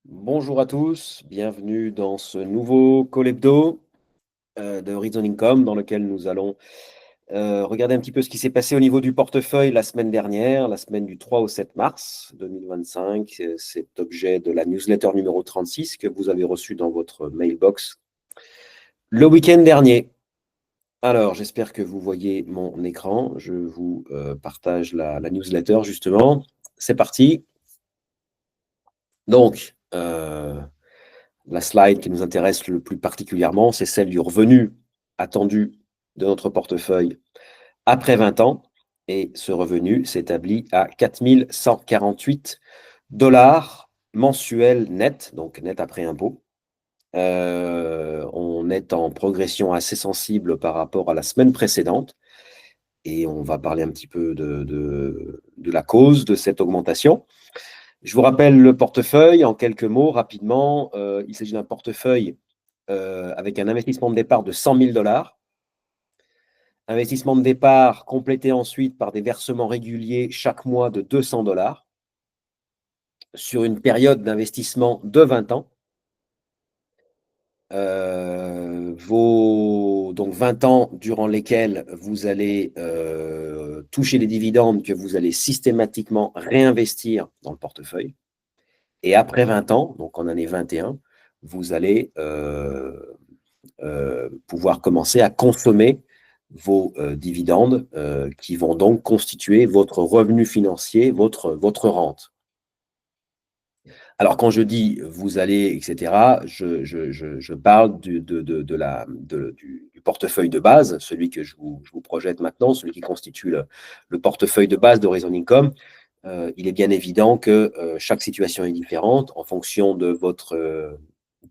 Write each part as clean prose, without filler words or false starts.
Bonjour à tous, bienvenue dans ce nouveau call hebdo de Horizon Income dans lequel nous allons regarder un petit peu ce qui s'est passé au niveau du portefeuille la semaine dernière, la semaine du 3 au 7 mars 2025. C'est objet de la newsletter numéro 36 que vous avez reçue dans votre mailbox le week-end dernier. Alors, j'espère que vous voyez mon écran. Je vous partage la newsletter justement. C'est parti. Donc, la slide qui nous intéresse le plus particulièrement, c'est celle du revenu attendu de notre portefeuille après 20 ans. Et ce revenu s'établit à 4 148 dollars mensuels net, donc net après impôt. On est en progression assez sensible par rapport à la semaine précédente. Et on va parler un petit peu de la cause de cette augmentation. Je vous rappelle le portefeuille en quelques mots rapidement. Il s'agit d'un portefeuille avec un investissement de départ de 100 000 dollars. Investissement de départ complété ensuite par des versements réguliers chaque mois de 200 dollars sur une période d'investissement de 20 ans. Donc 20 ans durant lesquels vous allez toucher des dividendes que vous allez systématiquement réinvestir dans le portefeuille. Et après 20 ans, donc en année 21, vous allez pouvoir commencer à consommer vos dividendes qui vont donc constituer votre revenu financier, votre rente. Alors, quand je dis vous allez, etc., je parle du portefeuille de base, celui que je vous projette maintenant, celui qui constitue le portefeuille de base d'Horizon Income. Il est bien évident que chaque situation est différente en fonction de votre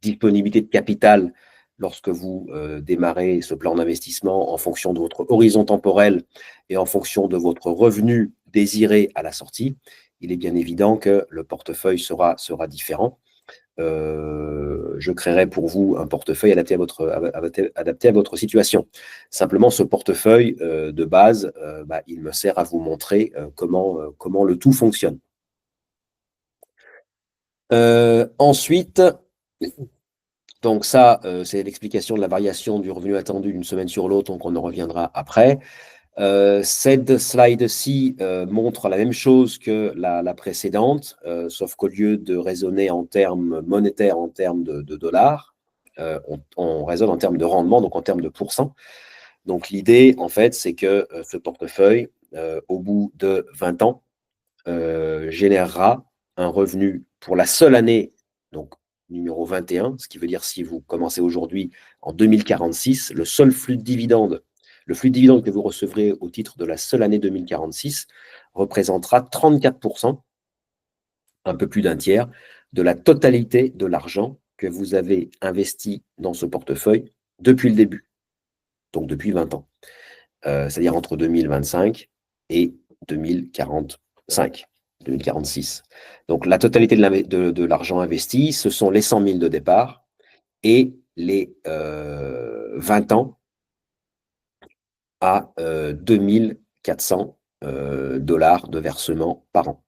disponibilité de capital lorsque vous démarrez ce plan d'investissement, en fonction de votre horizon temporel et en fonction de votre revenu désiré à la sortie. Il est bien évident que le portefeuille sera différent. Je créerai pour vous un portefeuille adapté à votre situation. Simplement, ce portefeuille de base, il me sert à vous montrer comment le tout fonctionne. Ensuite, donc ça, c'est l'explication de la variation du revenu attendu d'une semaine sur l'autre, donc on en reviendra après. Cette slide-ci montre la même chose que la précédente, sauf qu'au lieu de raisonner en termes monétaires, en termes de dollars, on raisonne en termes de rendement, donc en termes de pourcents. Donc l'idée, en fait, c'est que ce portefeuille, au bout de 20 ans, générera un revenu pour la seule année, donc numéro 21, ce qui veut dire si vous commencez aujourd'hui en 2046, le seul flux de dividendes, le flux de dividendes que vous recevrez au titre de la seule année 2046 représentera 34%, un peu plus d'un tiers, de la totalité de l'argent que vous avez investi dans ce portefeuille depuis le début, donc depuis 20 ans, c'est-à-dire entre 2025 et 2045. 2046. Donc, la totalité de l'argent investi, ce sont les 100 000 de départ et les 20 ans à 2400 dollars de versement par an.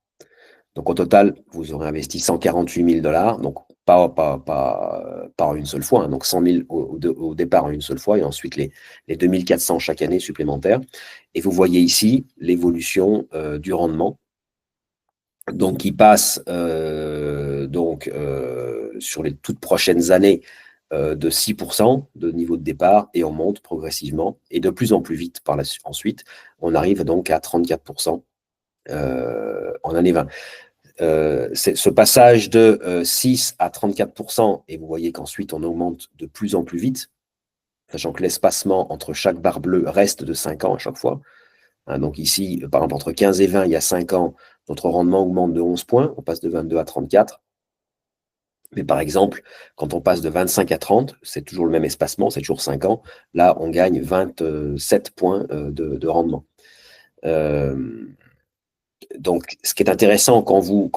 Donc, au total, vous aurez investi 148 000 dollars, donc pas en une seule fois, hein, donc 100 000 au départ en une seule fois, et ensuite les 2400 chaque année supplémentaires. Et vous voyez ici l'évolution du rendement, donc qui passe sur les toutes prochaines années de 6% de niveau de départ, et on monte progressivement et de plus en plus vite ensuite. On arrive donc à 34% en année 20. Ce passage de 6 à 34%, et vous voyez qu'ensuite on augmente de plus en plus vite, sachant que l'espacement entre chaque barre bleue reste de 5 ans à chaque fois. Hein, donc ici, par exemple, entre 15 et 20, il y a 5 ans, notre rendement augmente de 11 points, on passe de 22 à 34. Mais par exemple, quand on passe de 25 à 30, c'est toujours le même espacement, c'est toujours 5 ans. Là, on gagne 27 points de rendement. Donc, ce qui est intéressant quand vous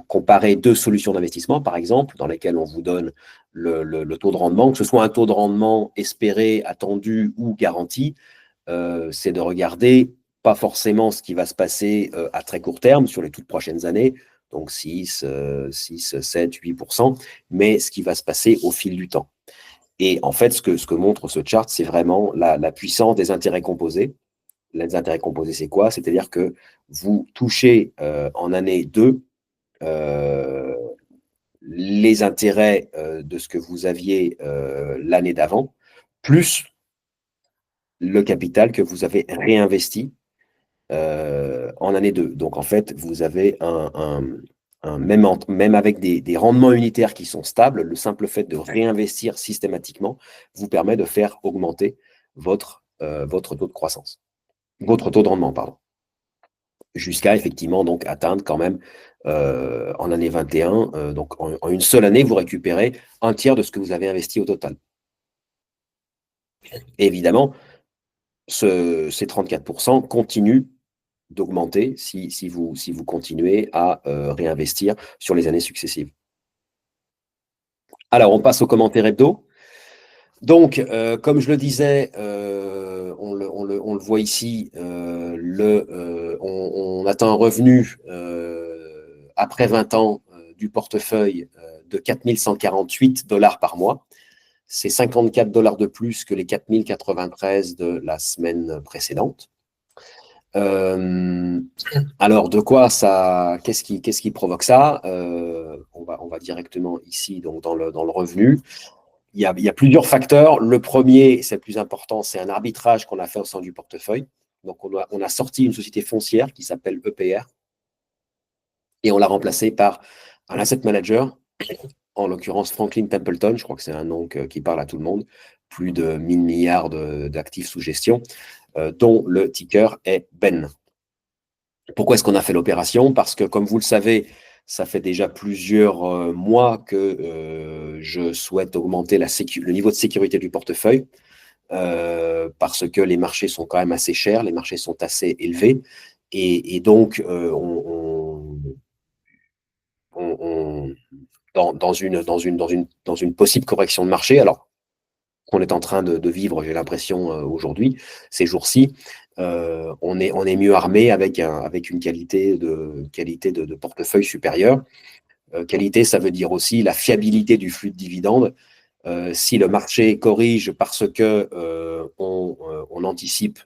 comparez deux solutions d'investissement, par exemple, dans lesquelles on vous donne le taux de rendement, que ce soit un taux de rendement espéré, attendu ou garanti, c'est de regarder pas forcément ce qui va se passer à très court terme, sur les toutes prochaines années, donc 6, 7, 8%, mais ce qui va se passer au fil du temps. Et en fait, ce que montre ce chart, c'est vraiment la puissance des intérêts composés. Les intérêts composés, c'est quoi? C'est-à-dire que vous touchez en année 2 les intérêts de ce que vous aviez l'année d'avant, plus le capital que vous avez réinvesti en année 2. Donc, en fait, vous avez même avec des rendements unitaires qui sont stables, le simple fait de réinvestir systématiquement vous permet de faire augmenter votre taux de croissance, votre taux de rendement, pardon, jusqu'à effectivement donc atteindre quand même en année 21, donc en une seule année, vous récupérez un tiers de ce que vous avez investi au total. Et évidemment, ces 34% continuent d'augmenter si vous continuez à réinvestir sur les années successives. Alors, on passe aux commentaires hebdo. Donc, comme je le disais, on le voit ici, on atteint un revenu après 20 ans du portefeuille de 4 148 $ par mois. C'est 54 $ de plus que les 4 093 de la semaine précédente. Alors, de quoi ça, qu'est-ce qui provoque ça? On va directement ici, donc dans le revenu. Il y a plusieurs facteurs. Le premier, c'est le plus important, c'est un arbitrage qu'on a fait au sein du portefeuille. Donc, on a sorti une société foncière qui s'appelle EPR et on l'a remplacée par un asset manager, en l'occurrence Franklin Templeton. Je crois que c'est un nom qui parle à tout le monde. Plus de 1000 milliards d'actifs sous gestion, dont le ticker est BEN. Pourquoi est-ce qu'on a fait l'opération? Parce que, comme vous le savez, ça fait déjà plusieurs mois que je souhaite augmenter le niveau de sécurité du portefeuille parce que les marchés sont quand même assez chers, les marchés sont assez élevés. Et donc, dans une possible correction de marché, alors qu'on est en train de vivre, j'ai l'impression, aujourd'hui, ces jours-ci, on est mieux armé avec une qualité de portefeuille supérieure. Qualité, ça veut dire aussi la fiabilité du flux de dividendes. Si le marché corrige parce que on anticipe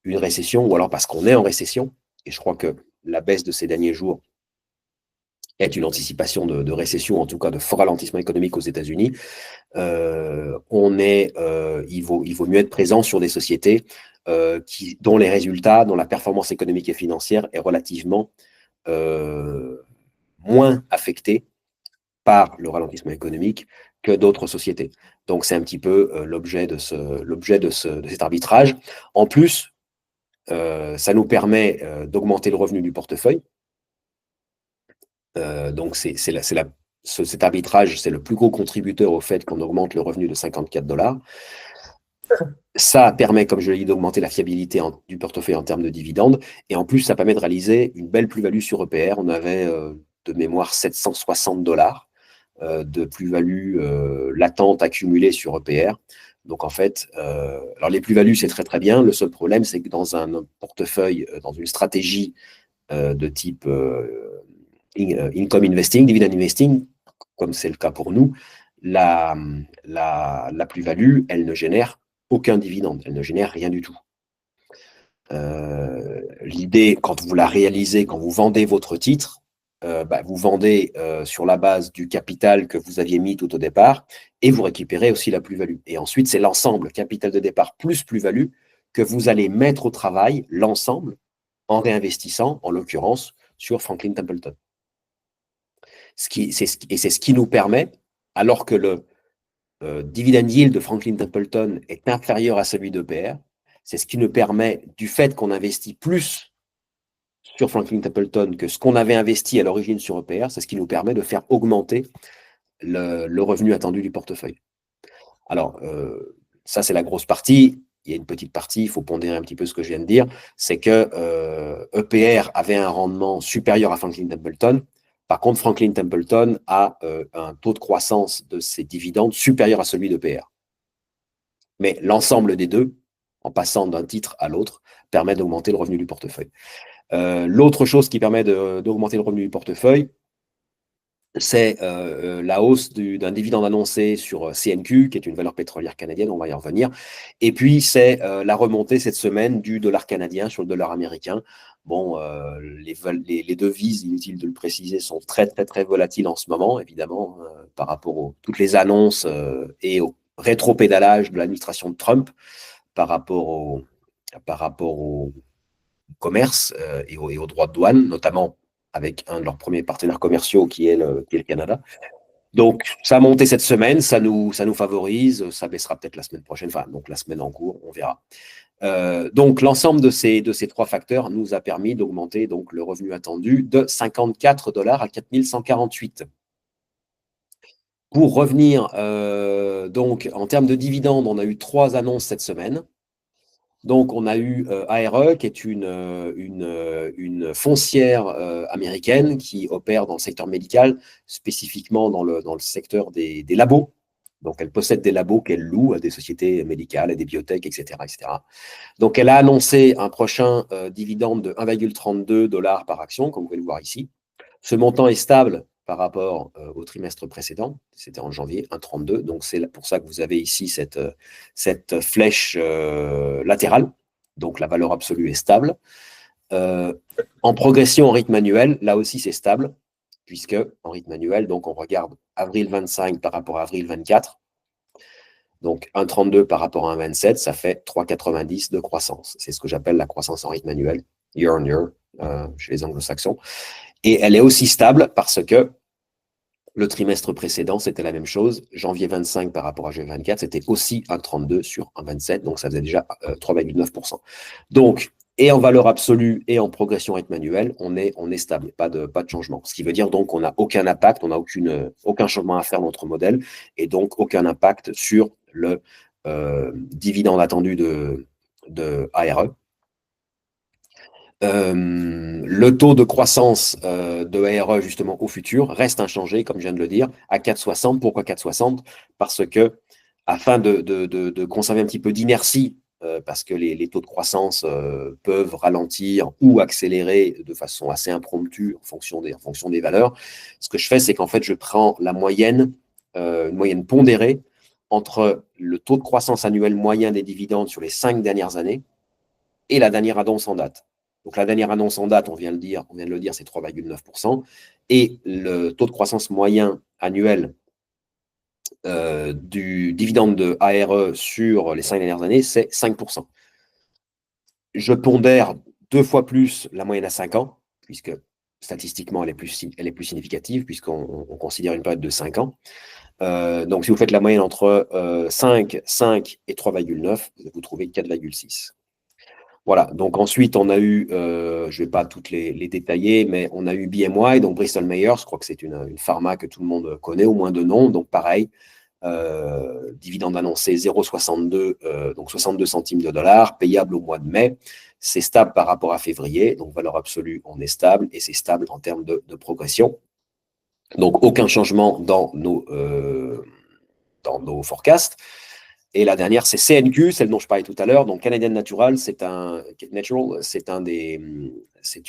une récession, ou alors parce qu'on est en récession, et je crois que la baisse de ces derniers jours est une anticipation de récession, en tout cas de fort ralentissement économique aux États-Unis, il vaut mieux être présent sur des sociétés dont les résultats, dont la performance économique et financière est relativement moins affectée par le ralentissement économique que d'autres sociétés. Donc, c'est un petit peu l'objet de cet arbitrage. En plus, ça nous permet d'augmenter le revenu du portefeuille. Donc, cet arbitrage, c'est le plus gros contributeur au fait qu'on augmente le revenu de 54 $. Ça permet, comme je l'ai dit, d'augmenter la fiabilité du portefeuille en termes de dividendes. Et en plus, ça permet de réaliser une belle plus-value sur EPR. On avait de mémoire 760 $ de plus-value latente accumulée sur EPR. Donc, en fait, alors les plus-values, c'est très, très bien. Le seul problème, c'est que dans un portefeuille, dans une stratégie de type income investing, dividend investing, comme c'est le cas pour nous, la plus-value, elle ne génère aucun dividende, elle ne génère rien du tout. L'idée, quand vous la réalisez, quand vous vendez votre titre, vous vendez sur la base du capital que vous aviez mis tout au départ et vous récupérez aussi la plus-value. Et ensuite, c'est l'ensemble, capital de départ plus plus-value, que vous allez mettre au travail, l'ensemble, en réinvestissant, en l'occurrence, sur Franklin Templeton. Et c'est ce qui nous permet, alors que le dividend yield de Franklin Templeton est inférieur à celui d'EPR, c'est ce qui nous permet, du fait qu'on investit plus sur Franklin Templeton que ce qu'on avait investi à l'origine sur EPR, c'est ce qui nous permet de faire augmenter le revenu attendu du portefeuille. Alors, ça, c'est la grosse partie. Il y a une petite partie, il faut pondérer un petit peu ce que je viens de dire, c'est que EPR avait un rendement supérieur à Franklin Templeton. Par contre, Franklin Templeton a un taux de croissance de ses dividendes supérieur à celui d'EPR. Mais l'ensemble des deux, en passant d'un titre à l'autre, permet d'augmenter le revenu du portefeuille. L'autre chose qui permet d'augmenter le revenu du portefeuille, c'est la hausse d'un dividende annoncé sur CNQ, qui est une valeur pétrolière canadienne, on va y revenir. Et puis, c'est la remontée cette semaine du dollar canadien sur le dollar américain. Bon, les devises, inutile de le préciser, sont très, très, très volatiles en ce moment, évidemment, par rapport à toutes les annonces et au rétropédalage de l'administration de Trump par rapport au commerce et aux droits de douane, notamment avec un de leurs premiers partenaires commerciaux qui est le Canada. Donc, ça a monté cette semaine, ça nous favorise, ça baissera peut-être la semaine prochaine, enfin, donc la semaine en cours, on verra. Donc, l'ensemble de ces trois facteurs nous a permis d'augmenter donc, le revenu attendu de 54 $ à 4148. Pour revenir, donc, en termes de dividendes, on a eu 3 annonces cette semaine. Donc, on a eu ARE, qui est une foncière américaine qui opère dans le secteur médical, spécifiquement dans le secteur des labos. Donc, elle possède des labos qu'elle loue à des sociétés médicales, à des biotech, etc., etc. Donc, elle a annoncé un prochain dividende de 1,32 $ par action, comme vous pouvez le voir ici. Ce montant est stable par rapport au trimestre précédent, c'était en janvier, 1,32. Donc, c'est pour ça que vous avez ici cette flèche latérale. Donc, la valeur absolue est stable. En progression en rythme annuel, là aussi, c'est stable, puisque en rythme annuel, donc on regarde avril 25 par rapport à avril 24. Donc, 1,32 par rapport à 1,27, ça fait 3,90 de croissance. C'est ce que j'appelle la croissance en rythme annuel, year on year, chez les anglo-saxons. Et elle est aussi stable parce que le trimestre précédent, c'était la même chose. Janvier 25 par rapport à janvier 24, c'était aussi 1,32 sur 1,27, donc ça faisait déjà 3,9%. Donc, et en valeur absolue et en progression rythme annuel, on est stable, pas de changement. Ce qui veut dire donc qu'on n'a aucun impact, on n'a aucun changement à faire dans notre modèle, et donc aucun impact sur le dividende attendu de ARE. Le taux de croissance de ARE, justement, au futur, reste inchangé, comme je viens de le dire, à 4,60. Pourquoi 4,60? Parce que, afin de conserver un petit peu d'inertie, parce que les taux de croissance peuvent ralentir ou accélérer de façon assez impromptue en fonction des valeurs, ce que je fais, c'est qu'en fait, je prends la moyenne, une moyenne pondérée entre le taux de croissance annuel moyen des dividendes sur les 5 dernières années et la dernière annonce en date. Donc, la dernière annonce en date, on vient de le dire, c'est 3,9%. Et le taux de croissance moyen annuel du dividende de ARE sur les 5 dernières années, c'est 5%. Je pondère 2 fois plus la moyenne à 5 ans, puisque statistiquement, elle est plus significative, puisqu'on considère une période de 5 ans. Donc, si vous faites la moyenne entre 5 et 3,9, vous trouvez 4,6. Voilà, donc ensuite, on a eu, je ne vais pas toutes les détailler, mais on a eu BMY, donc Bristol Myers, je crois que c'est une pharma que tout le monde connaît, au moins de nom, donc pareil, dividende annoncé 0,62, donc 62 centimes de dollars, payable au mois de mai. C'est stable par rapport à février, donc valeur absolue, on est stable, et c'est stable en termes de progression. Donc, aucun changement dans nos forecasts. Et la dernière, c'est CNQ, celle dont je parlais tout à l'heure. Donc, Canadian Natural, c'est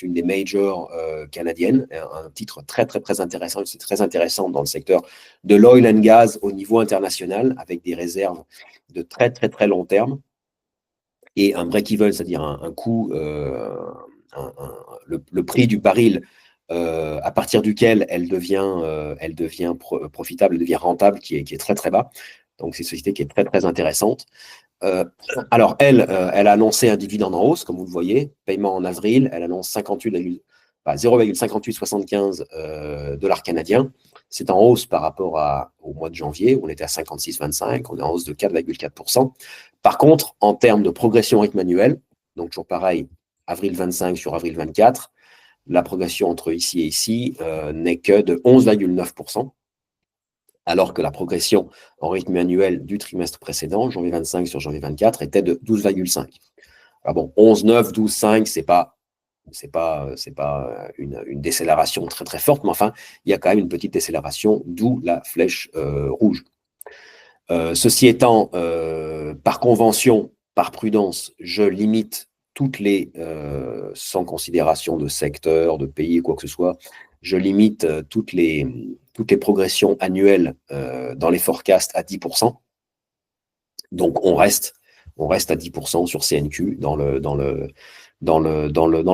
une des majors canadiennes, un titre très, très, très intéressant. C'est très intéressant dans le secteur de l'oil and gas au niveau international, avec des réserves de très, très, très long terme et un break-even, c'est-à-dire un coût, le prix du baril à partir duquel elle devient profitable, elle devient rentable, qui est très, très bas. Donc, c'est une société qui est très, très intéressante. Alors, elle a annoncé un dividende en hausse, comme vous le voyez, paiement en avril. Elle annonce 0,5875 $ canadiens. C'est en hausse par rapport au mois de janvier, où on était à 56,25. On est en hausse de 4,4%. Par contre, en termes de progression rythme annuel, donc toujours pareil, avril 25 sur avril 24, la progression entre ici et ici n'est que de 11,9%. Alors que la progression en rythme annuel du trimestre précédent, janvier 25 sur janvier 24, était de 12,5. Alors bon, 11,9, 12,5, c'est pas une décélération très très forte, mais enfin, il y a quand même une petite décélération, d'où la flèche rouge. Ceci étant, par convention, par prudence, je limite toutes les, sans considération de secteur, de pays, quoi que ce soit, je limite toutes les toutes les progressions annuelles dans les forecasts à 10%. Donc, on reste à 10% sur CNQ dans le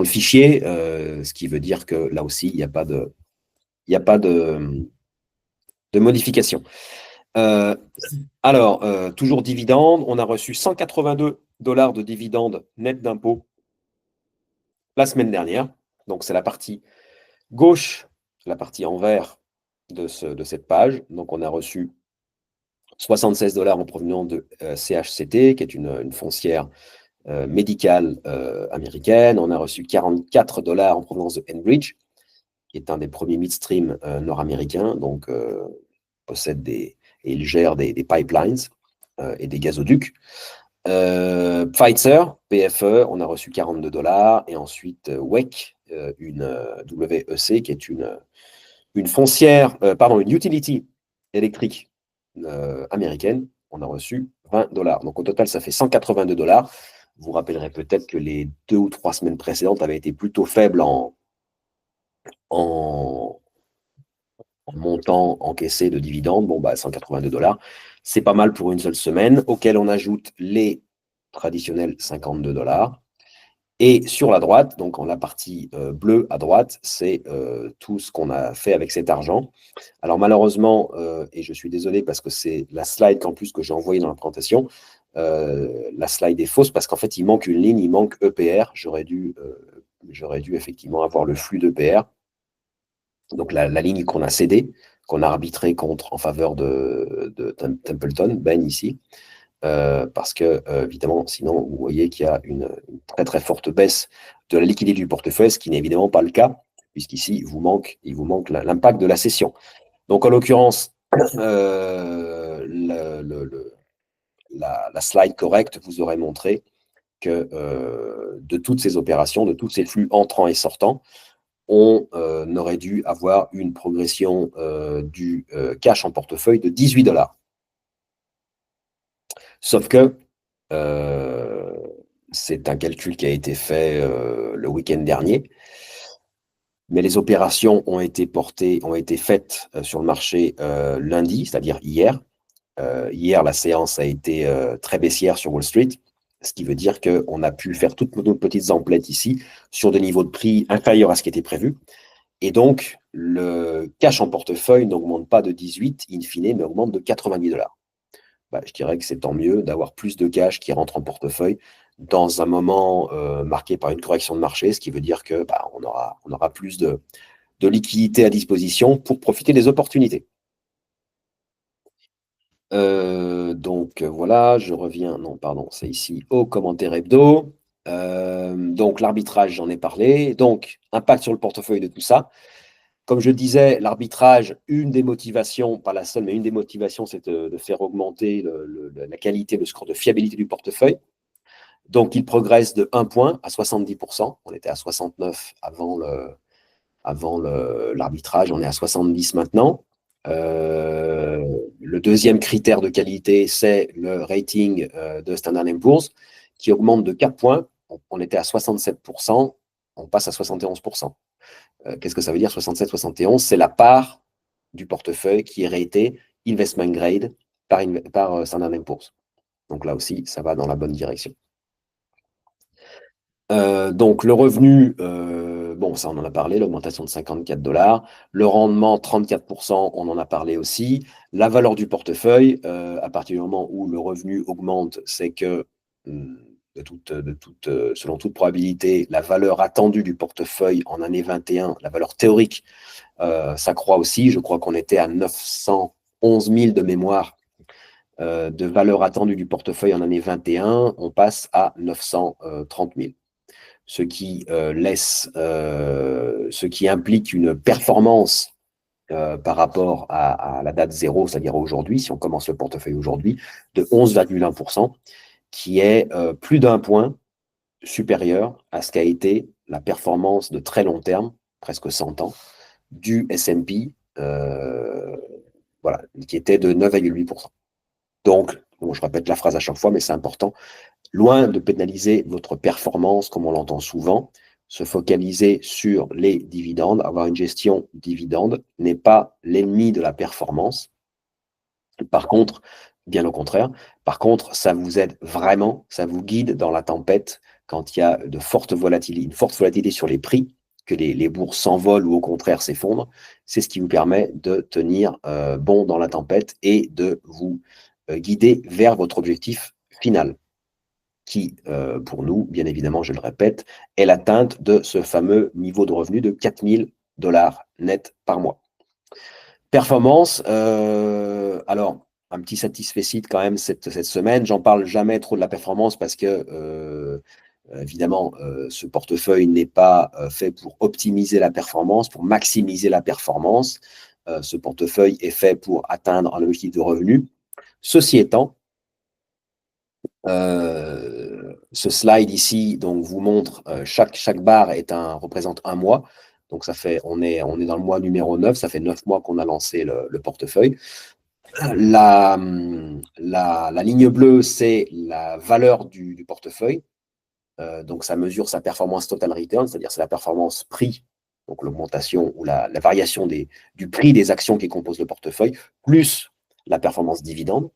fichier, ce qui veut dire que là aussi, il n'y a pas de modification. Alors, toujours dividendes, on a reçu 182 $ de dividendes net d'impôts la semaine dernière. Donc, c'est la partie gauche, la partie en vert de cette page. Donc, on a reçu 76 $ en provenance de CHCT, qui est une foncière médicale américaine. On a reçu 44 $ en provenance de Enbridge, qui est un des premiers midstream nord-américains. Donc, possède et il gère des pipelines et des gazoducs. Pfizer, PFE, on a reçu 42 $. Et ensuite, WEC, une WEC, qui est une foncière, une utility électrique américaine, on a reçu 20 $. Donc, au total, ça fait 182 $. Vous vous rappellerez peut-être que les 2 ou 3 semaines précédentes avaient été plutôt faibles en montant encaissé de dividendes. Bon, 182 $, c'est pas mal pour une seule semaine, auquel on ajoute les traditionnels 52 $. Et sur la droite, donc en la partie bleue à droite, c'est tout ce qu'on a fait avec cet argent. Alors malheureusement, et je suis désolé parce que c'est la slide qu'en plus que j'ai envoyée dans la présentation, la slide est fausse parce qu'en fait, il manque une ligne, il manque EPR. J'aurais dû effectivement avoir le flux d'EPR. Donc la ligne qu'on a cédée, qu'on a arbitrée contre en faveur de Templeton, Ben ici, parce que évidemment, sinon vous voyez qu'il y a une très très forte baisse de la liquidité du portefeuille, ce qui n'est évidemment pas le cas, puisqu'ici il vous manque l'impact de la cession. Donc en l'occurrence, la slide correcte vous aurait montré que de toutes ces opérations, de tous ces flux entrants et sortants, on aurait dû avoir une progression du cash en portefeuille de 18 $. Sauf que c'est un calcul qui a été fait le week-end dernier, mais les opérations ont été faites sur le marché lundi, c'est-à-dire hier. Hier, la séance a été très baissière sur Wall Street, ce qui veut dire qu'on a pu faire toutes nos petites emplettes ici sur des niveaux de prix inférieurs à ce qui était prévu. Et donc, le cash en portefeuille n'augmente pas de 18, in fine, mais augmente de 90 $. Je dirais que c'est tant mieux d'avoir plus de cash qui rentre en portefeuille dans un moment marqué par une correction de marché, ce qui veut dire que on aura plus de liquidité à disposition pour profiter des opportunités. Donc voilà, je reviens, non pardon, c'est ici au commentaire hebdo. Donc l'arbitrage, j'en ai parlé. Donc, impact sur le portefeuille de tout ça. Comme je disais, l'arbitrage, une des motivations, pas la seule, mais une des motivations, c'est de faire augmenter la qualité, le score de fiabilité du portefeuille. Donc, il progresse de 1 point à 70%. On était à 69 avant l'arbitrage, on est à 70 maintenant. Le deuxième critère de qualité, c'est le rating de Standard & Poor's, qui augmente de 4 points. On était à 67%, on passe à 71%. Qu'est-ce que ça veut dire 67-71? C'est la part du portefeuille qui est raté investment grade par Standard & Poor's. Donc là aussi, ça va dans la bonne direction. Donc le revenu, ça on en a parlé, l'augmentation de 54 $. Le rendement, 34%, on en a parlé aussi. La valeur du portefeuille, à partir du moment où le revenu augmente, c'est que selon toute probabilité, la valeur attendue du portefeuille en année 21, la valeur théorique, s'accroît aussi. Je crois qu'on était à 911 000 de mémoire de valeur attendue du portefeuille en année 21. On passe à 930 000. Ce qui implique une performance par rapport à la date zéro, c'est-à-dire aujourd'hui, si on commence le portefeuille aujourd'hui, de 11,1%, qui est plus d'1 point supérieur à ce qu'a été la performance de très long terme, presque 100 ans, du S&P, qui était de 9,8%. Donc, je répète la phrase à chaque fois, mais c'est important, loin de pénaliser votre performance, comme on l'entend souvent, se focaliser sur les dividendes, avoir une gestion dividende n'est pas l'ennemi de la performance. Par contre, bien au contraire, par contre, ça vous aide vraiment, ça vous guide dans la tempête quand il y a de fortes volatilités, une forte volatilité sur les prix, que les bourses s'envolent ou au contraire s'effondrent. C'est ce qui vous permet de tenir bon dans la tempête et de vous guider vers votre objectif final, qui, pour nous, bien évidemment, je le répète, est l'atteinte de ce fameux niveau de revenu de 4 000 $ net par mois. Performance, alors, un petit satisfecit quand même cette semaine. J'en parle jamais trop de la performance parce que, évidemment, ce portefeuille n'est pas fait pour optimiser la performance, pour maximiser la performance. Ce portefeuille est fait pour atteindre un objectif de revenu. Ceci étant, ce slide ici donc, vous montre chaque barre représente un mois. Donc, ça fait, on est dans le mois numéro 9, ça fait 9 mois qu'on a lancé le portefeuille. La ligne bleue, c'est la valeur du portefeuille. Donc, ça mesure sa performance total return, c'est-à-dire c'est la performance prix, donc l'augmentation ou la variation du prix des actions qui composent le portefeuille, plus la performance dividende.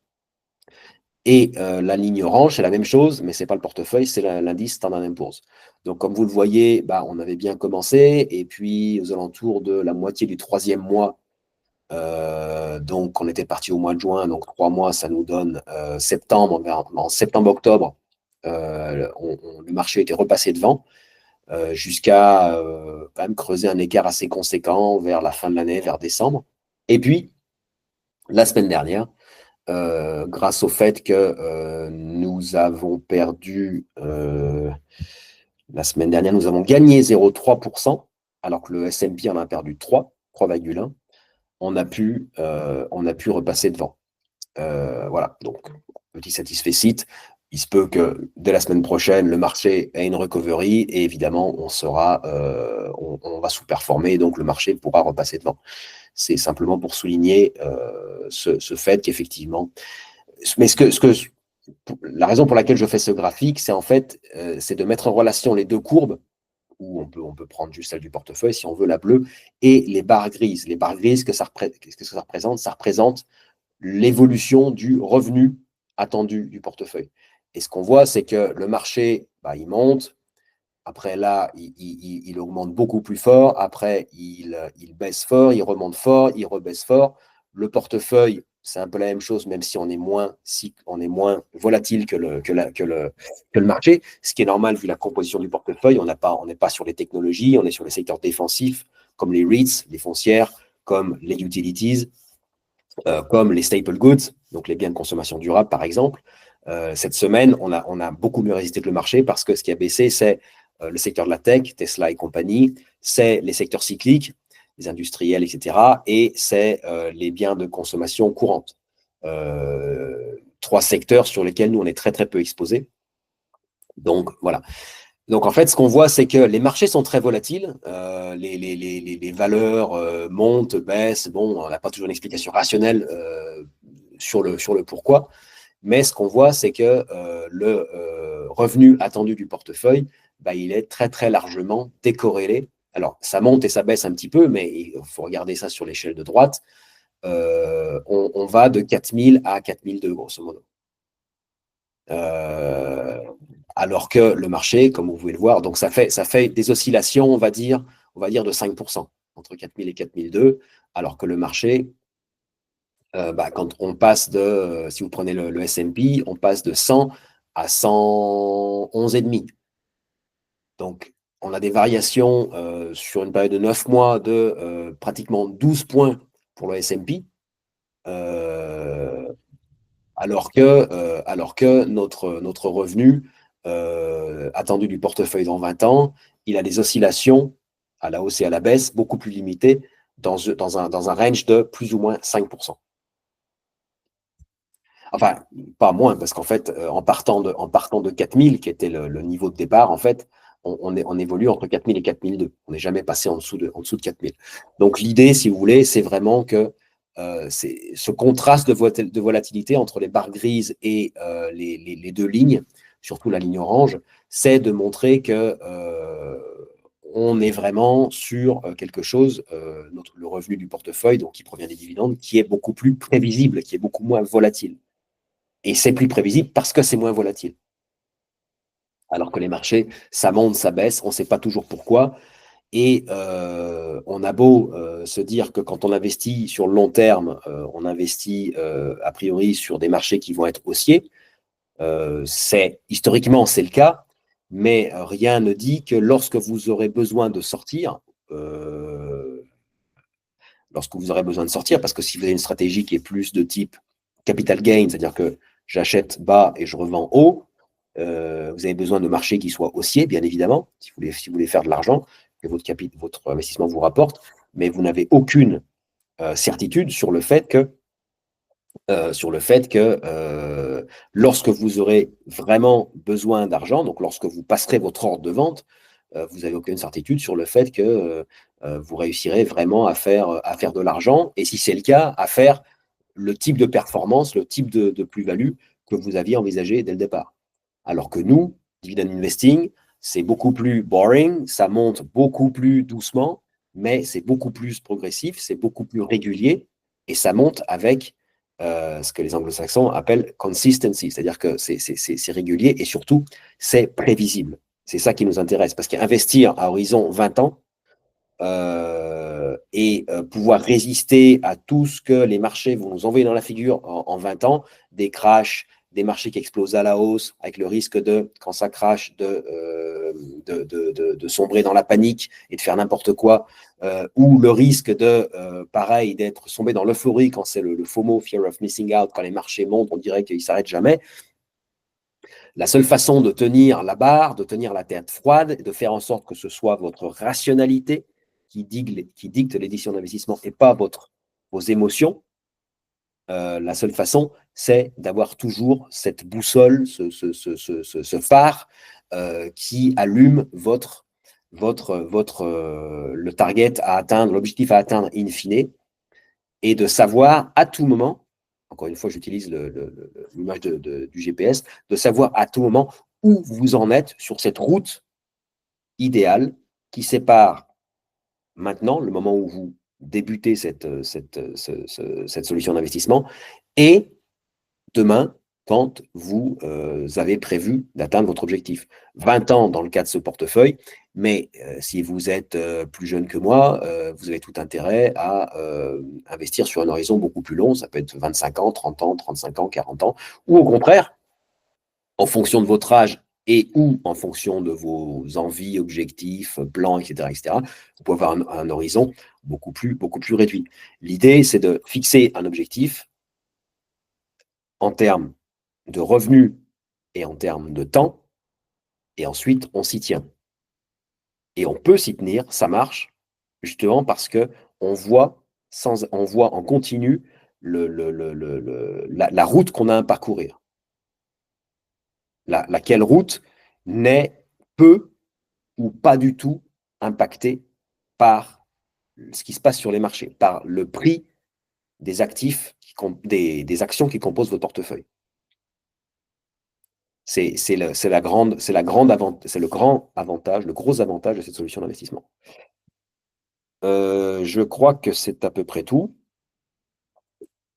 Et la ligne orange, c'est la même chose, mais ce n'est pas le portefeuille, c'est l'indice Standard & Poor's. Donc, comme vous le voyez, on avait bien commencé, et puis aux alentours de la moitié du 3e mois, donc on était parti au mois de juin, donc 3 mois, ça nous donne septembre. En septembre-octobre, le marché était repassé devant, jusqu'à quand même creuser un écart assez conséquent vers la fin de l'année, vers décembre. Et puis, la semaine dernière, grâce au fait que nous avons perdu, la semaine dernière, nous avons gagné 0,3%, alors que le S&P en a perdu 3,1%. On a pu repasser devant. Voilà, donc, petit satisfecit. Il se peut que dès la semaine prochaine, le marché ait une recovery et évidemment, on va sous-performer, donc le marché pourra repasser devant. C'est simplement pour souligner ce fait qu'effectivement, mais la raison pour laquelle je fais ce graphique, c'est en fait, c'est de mettre en relation les deux courbes, où on peut prendre juste celle du portefeuille, si on veut la bleue, et les barres grises. Les barres grises, qu'est-ce que ça représente? Ça représente l'évolution du revenu attendu du portefeuille. Et ce qu'on voit, c'est que le marché, il monte. Après, là, il augmente beaucoup plus fort. Après, il baisse fort, il remonte fort, il rebaisse fort. Le portefeuille, c'est un peu la même chose, même si on est moins volatile que le marché, ce qui est normal vu la composition du portefeuille. On n'est pas sur les technologies, on est sur les secteurs défensifs, comme les REITs, les foncières, comme les utilities, comme les staple goods, donc les biens de consommation durable, par exemple. Cette semaine, on a beaucoup mieux résisté que le marché parce que ce qui a baissé, c'est le secteur de la tech, Tesla et compagnie, c'est les secteurs cycliques, les industriels, etc., et c'est les biens de consommation courante. 3 secteurs sur lesquels nous, on est très, très peu exposés. Donc, voilà. Donc, en fait, ce qu'on voit, c'est que les marchés sont très volatiles. Les valeurs montent, baissent. Bon, on n'a pas toujours une explication rationnelle sur le pourquoi. Mais ce qu'on voit, c'est que le revenu attendu du portefeuille, il est très, très largement décorrélé. Alors, ça monte et ça baisse un petit peu, mais il faut regarder ça sur l'échelle de droite. On va de 4 000 à 4 002, grosso modo. Alors que le marché, comme vous pouvez le voir, donc ça fait des oscillations, on va dire de 5%, entre 4 000 et 4 002, alors que le marché, quand on passe si vous prenez le S&P, on passe de 100 à 111,5. Donc, on a des variations sur une période de 9 mois de pratiquement 12 points pour le S&P, alors que notre revenu attendu du portefeuille dans 20 ans, il a des oscillations à la hausse et à la baisse beaucoup plus limitées dans un range de plus ou moins 5%. Enfin, pas moins, parce qu'en fait, en partant de 4 000, qui était le niveau de départ, en fait, on évolue entre 4 000 et 4 002. On n'est jamais passé en dessous de 4 000. Donc, l'idée, si vous voulez, c'est vraiment que c'est ce contraste de volatilité entre les barres grises et les deux lignes, surtout la ligne orange, c'est de montrer que on est vraiment sur quelque chose, le revenu du portefeuille, donc qui provient des dividendes, qui est beaucoup plus prévisible, qui est beaucoup moins volatile. Et c'est plus prévisible parce que c'est moins volatile. Alors que les marchés, ça monte, ça baisse, on ne sait pas toujours pourquoi. Et on a beau se dire que quand on investit sur le long terme, on investit a priori sur des marchés qui vont être haussiers. Historiquement, c'est le cas, mais rien ne dit que lorsque vous aurez besoin de sortir, parce que si vous avez une stratégie qui est plus de type capital gain, c'est-à-dire que j'achète bas et je revends haut, vous avez besoin de marchés qui soient haussiers, bien évidemment, si vous voulez faire de l'argent, que votre investissement vous rapporte, mais vous n'avez aucune certitude sur le fait que lorsque vous aurez vraiment besoin d'argent, donc lorsque vous passerez votre ordre de vente, vous n'avez aucune certitude sur le fait que vous réussirez vraiment à faire de l'argent, et si c'est le cas, à faire le type de performance, le type de plus-value que vous aviez envisagé dès le départ. Alors que nous, dividend investing, c'est beaucoup plus boring, ça monte beaucoup plus doucement, mais c'est beaucoup plus progressif, c'est beaucoup plus régulier, et ça monte avec ce que les anglo-saxons appellent consistency, c'est-à-dire que c'est régulier et surtout, c'est prévisible. C'est ça qui nous intéresse, parce qu'investir à horizon 20 ans et pouvoir résister à tout ce que les marchés vont nous envoyer dans la figure en 20 ans, des crashs, des marchés qui explosent à la hausse, avec le risque de, quand ça crache, de sombrer dans la panique et de faire n'importe quoi, ou le risque pareil, d'être sombé dans l'euphorie quand c'est le FOMO, Fear of Missing Out, quand les marchés montent, on dirait qu'ils ne s'arrêtent jamais. La seule façon de tenir la barre, de tenir la tête froide, de faire en sorte que ce soit votre rationalité qui dicte les décisions d'investissement et pas vos émotions, la seule façon, c'est d'avoir toujours cette boussole, ce phare qui allume le target à atteindre, l'objectif à atteindre in fine, et de savoir à tout moment, encore une fois, j'utilise l'image du GPS, de savoir à tout moment où vous en êtes sur cette route idéale qui sépare maintenant, le moment où vous débutez cette solution d'investissement, et demain, quand vous avez prévu d'atteindre votre objectif. 20 ans dans le cas de ce portefeuille, mais si vous êtes plus jeune que moi, vous avez tout intérêt à investir sur un horizon beaucoup plus long. Ça peut être 25 ans, 30 ans, 35 ans, 40 ans, ou au contraire, en fonction de votre âge et ou en fonction de vos envies, objectifs, plans, etc., vous pouvez avoir un horizon beaucoup plus réduit. L'idée, c'est de fixer un objectif en termes de revenus et en termes de temps, et ensuite, on s'y tient. Et on peut s'y tenir, ça marche, justement parce qu'on voit, on voit en continu la route qu'on a à parcourir. Laquelle route n'est peu ou pas du tout impactée par ce qui se passe sur les marchés, par le prix des actifs, des actions qui composent votre portefeuille. C'est le grand avantage, le gros avantage de cette solution d'investissement. Je crois que c'est à peu près tout.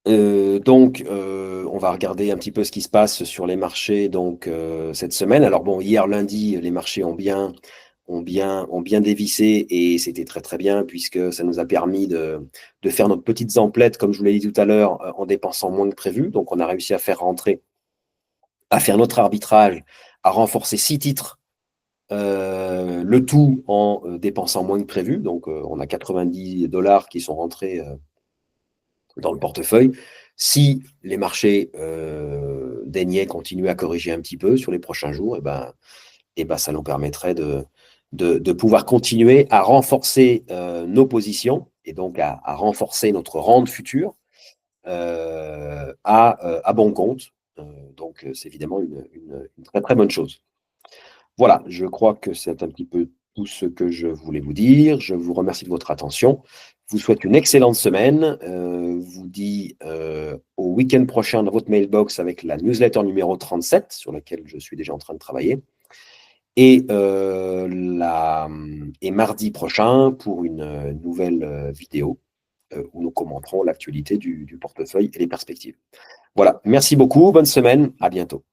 Donc, on va regarder un petit peu ce qui se passe sur les marchés donc, cette semaine. Alors bon, hier lundi, les marchés ont bien dévissé et c'était très très bien puisque ça nous a permis de faire notre petite emplette, comme je vous l'ai dit tout à l'heure, en dépensant moins que prévu. Donc, on a réussi à faire notre arbitrage, à renforcer 6 titres, le tout en dépensant moins que prévu. Donc, on a $90 qui sont rentrés dans le portefeuille. Si les marchés daignaient continuer à corriger un petit peu sur les prochains jours, ça nous permettrait de pouvoir continuer à renforcer nos positions et donc à renforcer notre rente future à bon compte. Donc, c'est évidemment une très, très bonne chose. Voilà, je crois que c'est un petit peu tout ce que je voulais vous dire. Je vous remercie de votre attention. Je vous souhaite une excellente semaine. Vous dis au week-end prochain dans votre mailbox avec la newsletter numéro 37, sur laquelle je suis déjà en train de travailler. et mardi prochain pour une nouvelle vidéo où nous commenterons l'actualité du portefeuille et les perspectives. Voilà, merci beaucoup, bonne semaine, à bientôt.